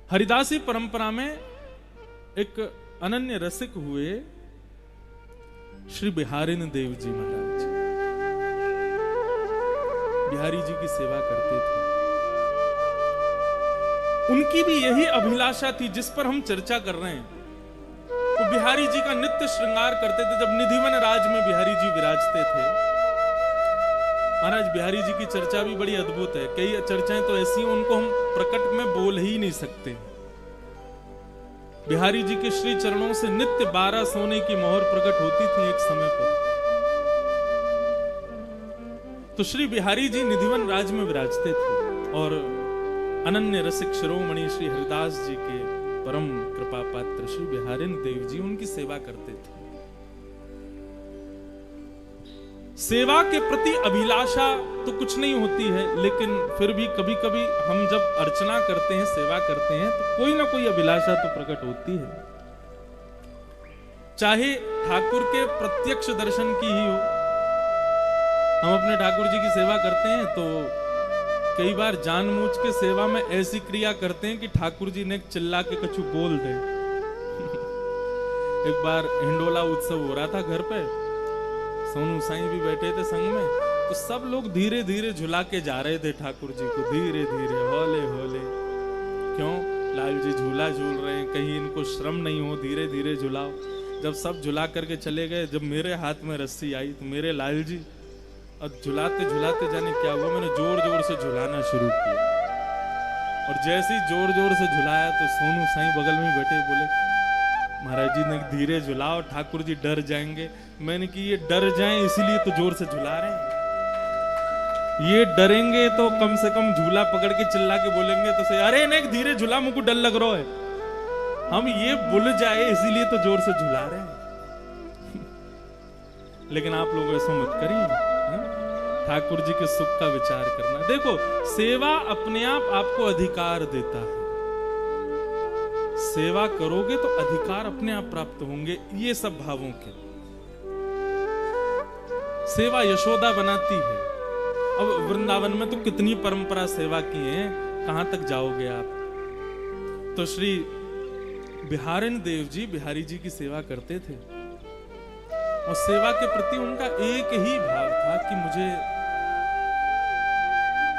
हरिदासी परंपरा में एक अनन्य रसिक हुए श्री बिहारिन देव जी महाराज। बिहारी जी की सेवा करते थे। उनकी भी यही अभिलाषा थी जिस पर हम चर्चा कर रहे हैं। वो बिहारी जी का नित्य श्रृंगार करते थे। जब निधिवन राज में बिहारी जी विराजते थे, महाराज बिहारी जी की चर्चा भी बड़ी अद्भुत है। कई चर्चाएं तो ऐसी हैं उनको हम प्रकट में बोल ही नहीं सकते। बिहारी जी के श्री चरणों से नित्य 12 सोने की मोहर प्रकट होती थी एक समय पर। तो श्री बिहारी जी निधिवन राज में विराजते थे और अनन्य रसिक शिरोमणि श्री हरिदास जी के परम कृपा पात्र श्री बिहारिन देव जी उनकी सेवा करते थे। सेवा के प्रति अभिलाषा तो कुछ नहीं होती है, लेकिन फिर भी कभी कभी हम जब अर्चना करते हैं, सेवा करते हैं, तो कोई ना कोई अभिलाषा तो प्रकट होती है। चाहे ठाकुर के प्रत्यक्ष दर्शन की ही हो। हम अपने ठाकुर जी की सेवा करते हैं तो कई बार जानबूझ के सेवा में ऐसी क्रिया करते हैं कि ठाकुर जी ने चिल्ला के कछु बोल दे। एक बार हिंडोला उत्सव हो रहा था घर पे, सोनू साईं भी बैठे थे संग में, तो सब लोग धीरे धीरे झुला के जा रहे थे ठाकुर जी को, धीरे धीरे हौले हौले। क्यों? लाल जी झूला झूल रहे हैं, कहीं इनको श्रम नहीं हो, धीरे धीरे झुलाओ। जब सब झुला करके चले गए, जब मेरे हाथ में रस्सी आई तो मेरे लाल जी अब झुलाते झुलाते जाने क्या हुआ, मैंने जोर जोर से झुलाना शुरू किया। और जैसे ही जोर जोर से झुलाया तो सोनू साईं बगल में बैठे बोले, महाराज जी ने धीरे झुलाओ, ठाकुर जी डर जाएंगे। मैंने कि ये डर जाएं इसीलिए तो जोर से झुला रहे हैं। ये डरेंगे तो कम से कम झूला पकड़ के चिल्ला के बोलेंगे तो सही, अरे नहीं धीरे झूला, मुझको डर लग रहा है। हम ये भूल जाए इसीलिए तो जोर से झुला रहे हैं। लेकिन आप लोग ऐसा मत करिए, ठाकुर जी के सुख का विचार करना। देखो, सेवा अपने आप आपको अधिकार देता है। सेवा करोगे तो अधिकार अपने आप प्राप्त होंगे, ये सब भावों के। सेवा यशोदा बनाती है। अब वृंदावन में तो कितनी परंपरा सेवा की है, कहां तक जाओगे आप। तो श्री बिहारिन देव जी बिहारी जी की सेवा करते थे और सेवा के प्रति उनका एक ही भाव था कि मुझे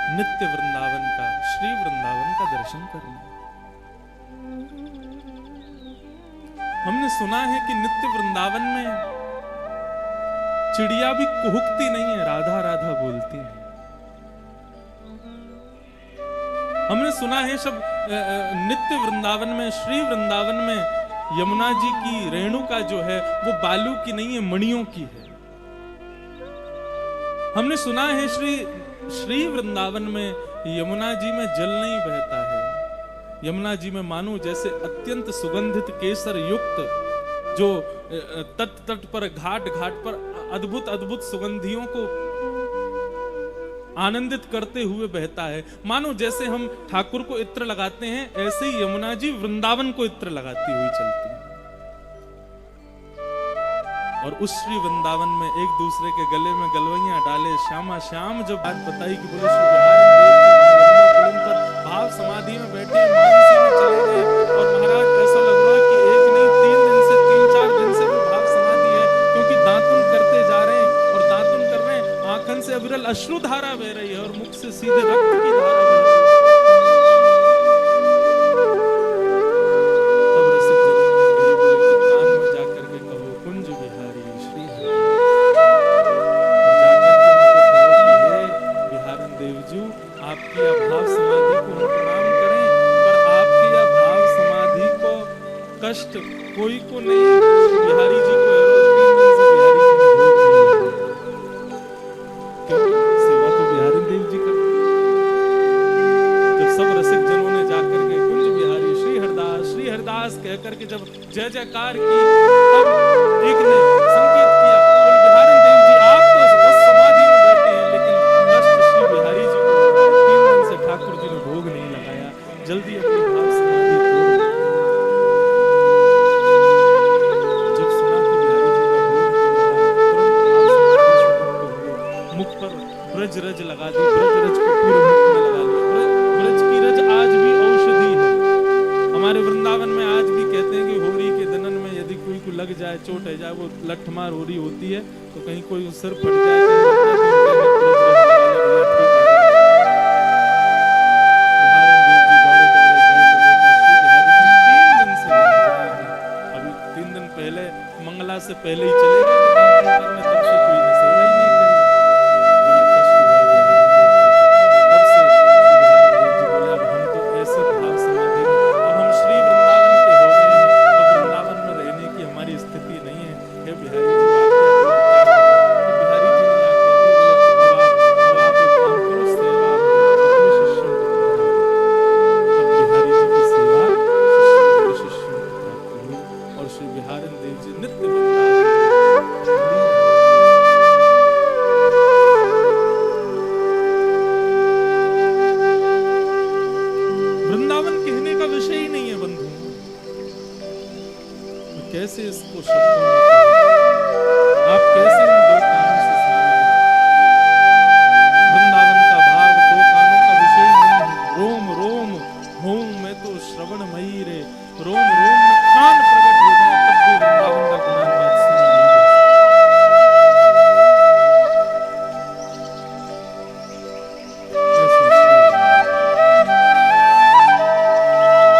नित्य वृंदावन का, श्री वृंदावन का दर्शन करना। हमने सुना है कि नित्य वृंदावन में चिड़िया भी कुहुकती नहीं है, राधा राधा बोलती है। हमने सुना है सब नित्य वृंदावन में, श्री वृंदावन में यमुना जी की रेणुका जो है वो बालू की नहीं है, मणियों की है। हमने सुना है श्री वृंदावन में यमुना जी में जल नहीं बहता है। यमुना जी में मानो जैसे अत्यंत सुगंधित केसर युक्त जो तट तट पर, घाट घाट पर अद्भुत अद्भुत सुगंधियों को आनंदित करते हुए बहता है। मानो जैसे हम ठाकुर को इत्र लगाते हैं, ऐसे ही यमुना जी वृंदावन को इत्र लगाती हुई चलती है। और उस श्री वृंदावन में एक दूसरे के गले में गलवैया डाले श्यामा श्याम जब बात बताई कि बोले श्री बिहारिन देव जी पर भाव समाधि में बैठे, मानसी में चले गए और महाराज ऐसा लग रहा है कि एक नहीं 3 दिन से 3-4 दिन से वो भाव समाधि है, क्योंकि दातुन करते जा रहे हैं और दातुन कर रहे हैं, आंखन से अविरल अश्रु धारा बह रही है और मुख से सीधे रक्त की धारा बह रही है। तब रसिक जनों ने कही, बोले कि कान में जाकर के कहो कुंज बिहारी श्री हरि, और जाकर के उनको कहो कि हे बिहारिन देव जी, आपकी अभाव समाधि को हम प्रणाम करें, पर आपकी अभाव समाधि को कष्ट कोई को नहीं, बिहारी जी को सेवा तो बिहारिन देव जी करते। जब सब रसिक जनों ने जाकर के कुंज बिहारी श्री हरिदास कहकर के जब जय जयकार की, तब एक ने संकेत किया, बोले बिहारिन देव जी आप तो बस समाधि में बैठे हैं, लेकिन कष्ट श्री बिहारी जी को 3 दिन से ठाकुर जी ने भोग नहीं लगाया, जल्दी अपनी भाव समाधि तोड़ो। जब सुना कि बिहारी जी का भोग मुख पर ब्रज रज लगा दी, ब्रज रज को पूरे मुख में लगा लिया। ब्रज की रज आज भी औषधि है। देखो लठमार हो रही होती है तो कहीं कोई सिर फट जाए, कहीं लग जाए, तो उनके हाथ तुरंत लगा ले, भैया ठीक है। बिहारी देव जी दौड़े दौड़े गए तो देखा श्री बिहारी जी 3 दिन से विराज रहे हैं। अभी 3 दिन पहले मंगला से पहले ही चले गए थे दांतन करने, तब से कोई ने सेवा ही नहीं करी। बड़ा कष्ट हुआ बिहारी देव जी को। तब से श्री बिहारी देव जी बोले अब हम तो ऐसे भाव समाधि में, अब हम श्री वृंदावन के हो गए हैं, अब वृंदावन में रहने की हमारी स्थिति नहीं है। हे बिहारी जी आज्ञा दो, क्या करें? तो बिहारी जी ने आज्ञा दी, बोले अब आप एक काम करो, सेवा अपने शिष्यों को करा दो। तब बिहारी जी की सेवा शिष्यों को प्राप्त हुई और श्री बिहारी देव जी नित्य वृंदावन वृंदावन कहने का विषय ही नहीं है बंधु, मैं कैसे इसको शब्दों में कहूं? आप कैसे इन दो कानों से सुनोगे? वृंदावन का भाव दो कानों का विषय ही नहीं है। रोम रोम होम में तो श्रवण मई रे, रोम रोम में कान प्रकट हो जाए तब भी वृंदावन का गुण